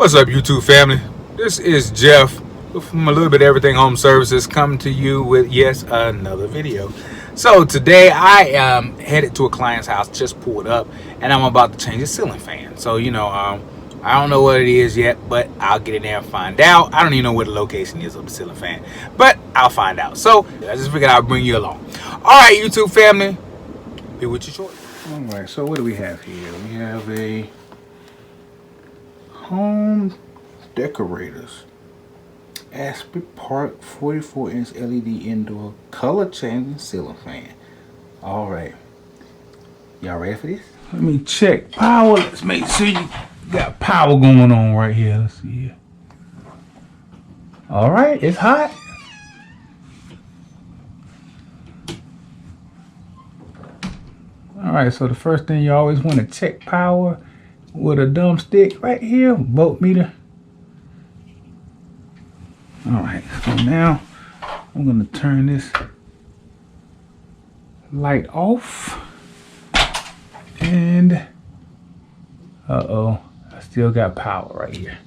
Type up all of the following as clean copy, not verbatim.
What's up, YouTube family? This is Jeff from A Little Bit of Everything Home Services, coming to you with yes another video. So today I am headed to a client's house, just pulled up, and I'm about to change a ceiling fan. So I don't know what it is yet, but I'll get in there and find out. I don't even know where the location is of the ceiling fan, but I'll find out. So I just figured I'd bring you along. All right, YouTube family, be with you shortly. All right, so what do we have here? We have a Home Decorators Ashby Park 44-inch LED indoor color changing ceiling fan. All right, y'all ready for this? Let me check power. Let's make sure you got power going on right here. Let's see here. All right, it's hot. All right, so the first thing you always want to check power with a dumb stick right here, voltmeter. All right, so now I'm gonna turn this light off, and I still got power right here.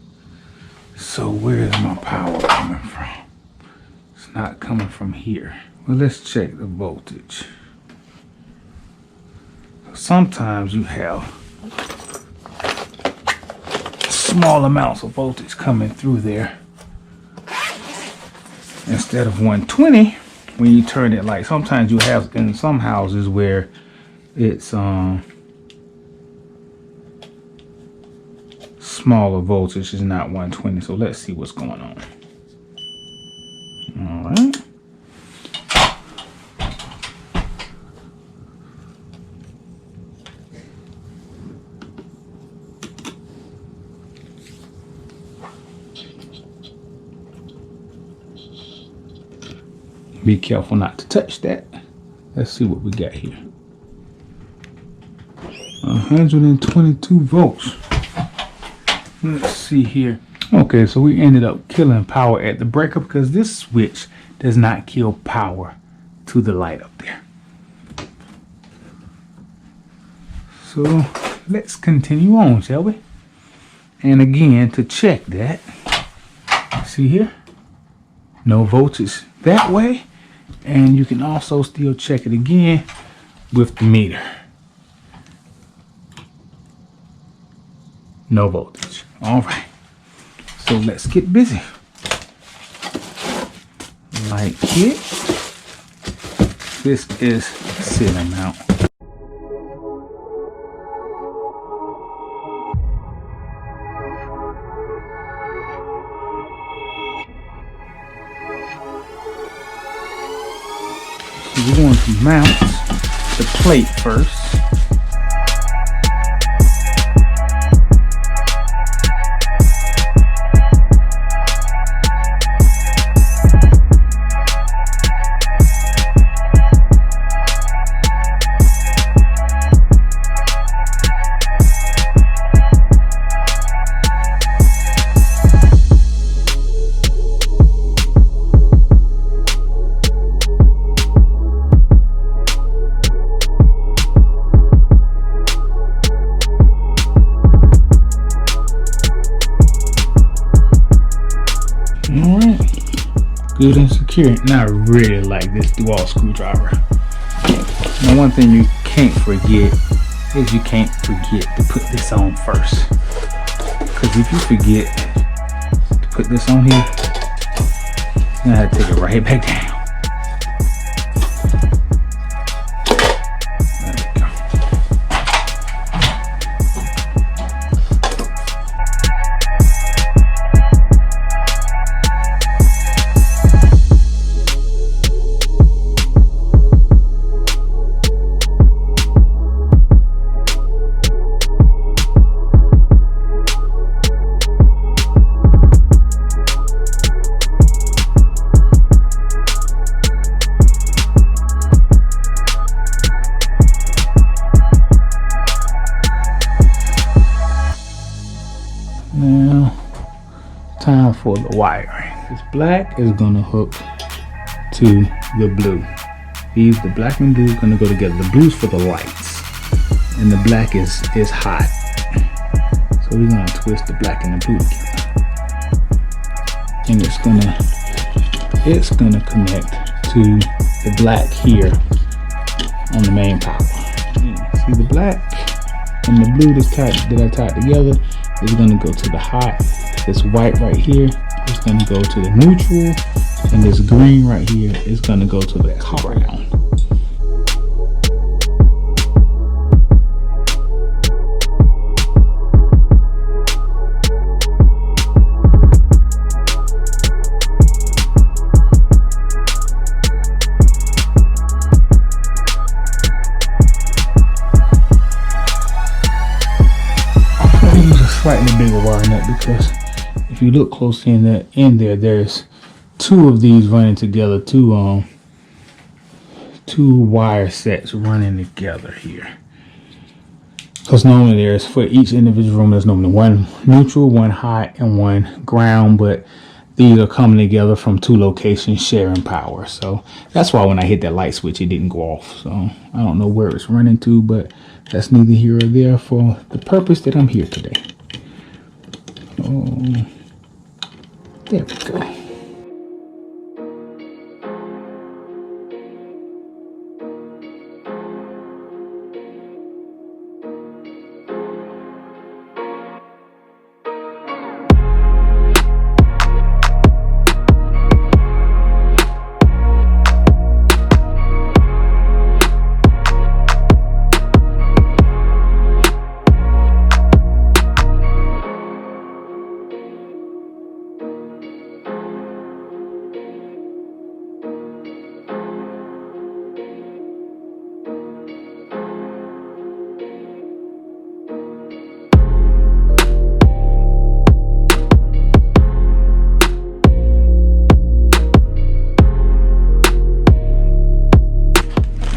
So where's my power coming from? It's not coming from here. Well, let's check the voltage. Sometimes you have small amounts of voltage coming through there. Instead of 120, when you turn it, like sometimes you have in some houses where it's smaller voltage, is not 120. So let's see what's going on. All right. Be careful not to touch that. Let's see what we got here. 122 volts. Let's see here. Okay, so we ended up killing power at the breaker because this switch does not kill power to the light up there. So let's continue on, shall we? And again, to check that, see here, no voltage that way. And you can also still check it again with the meter. No voltage. All right. So let's get busy. Light kit. This is ceiling mount. We're going to mount the plate first. Good and secure. Now I really like this dual screwdriver. Now one thing you can't forget is you can't forget to put this on first. Because if you forget to put this on here, you're gonna have to take it right back down. Now, time for the wiring. This black is gonna hook to the blue. The black and blue are gonna go together. The blue's for the lights, and the black is hot. So we're gonna twist the black and the blue together, and it's gonna connect to the black here on the main power. See the black and the blue that I tied together is gonna go to the hot. This white right here is gonna go to the neutral, and this green right here is gonna go to the brown. Slightly bigger wire nut, because if you look closely in there, there's two of these running together, two wire sets running together here. Because normally there's, for each individual room, there's normally one neutral, one hot, and one ground, but these are coming together from two locations sharing power. So that's why when I hit that light switch, it didn't go off. So I don't know where it's running to, but that's neither here or there for the purpose that I'm here today. Oh, there we go.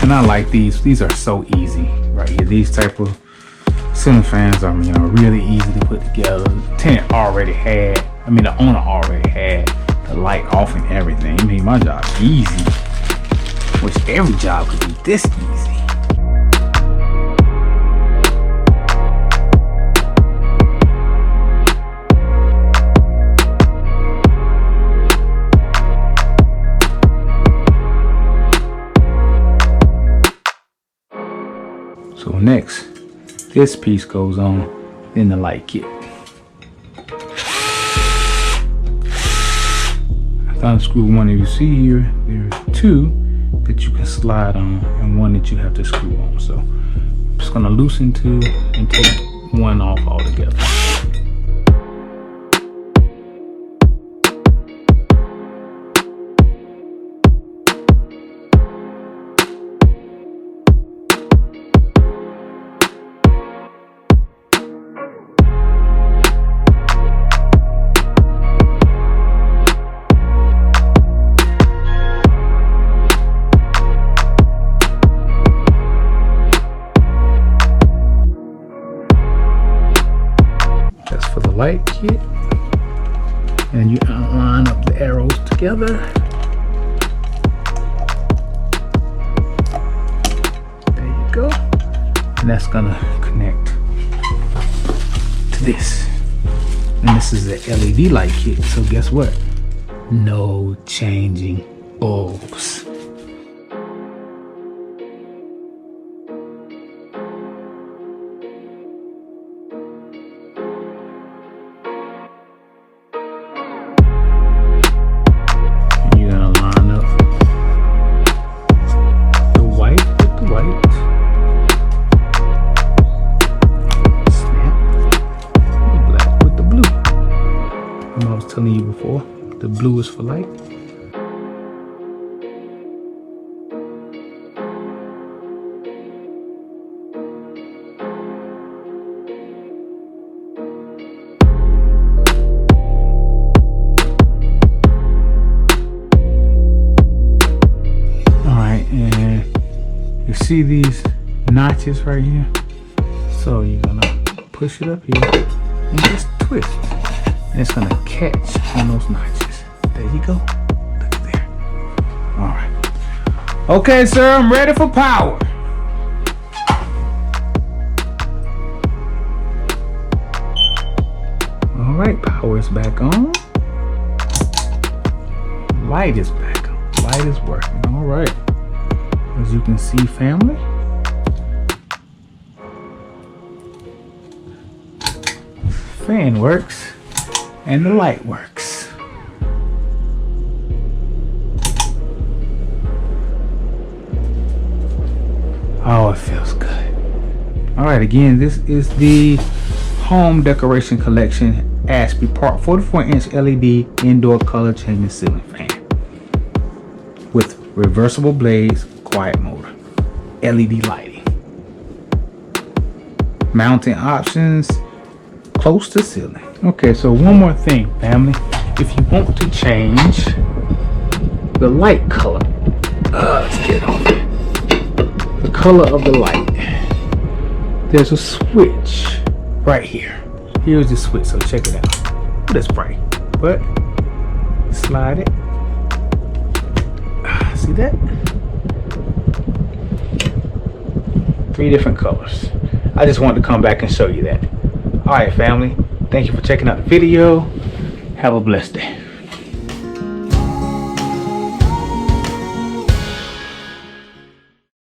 And I like these are so easy right here. These type of ceiling fans are, really easy to put together. The tenant already had, the owner already had the light off and everything. My job's easy. Wish every job could be this easy. So next, this piece goes on in the light kit. I thought I screwed one, if you see here, there's two that you can slide on and one that you have to screw on. So I'm just gonna loosen two and take one off altogether. Light kit, and you outline up the arrows together. There you go, and that's gonna connect to this. And this is the LED light kit, so guess what? No changing bulbs. Telling you before, the blue is for light. All right, and you see these notches right here? So you're gonna push it up here and just twist. And it's gonna catch on those notches. There you go. Look at there. All right. Okay, sir, I'm ready for power. Power is back on. Light is back on. Light is working. All right. As you can see, family, fan works and the light works. Oh, it feels good. All right, again, this is the Home Decoration Collection Ashby Part 44-inch LED indoor color changing ceiling fan with reversible blades, quiet motor, LED lighting, mounting options close to ceiling. Okay, so one more thing, family. If you want to change the light color, let's get on the color of the light. There's a switch right here. Here's the switch, so check it out. Oh, that's bright, but slide it. See that? 3 different colors. I just wanted to come back and show you that. All right, family. Thank you for checking out the video. Have a blessed day.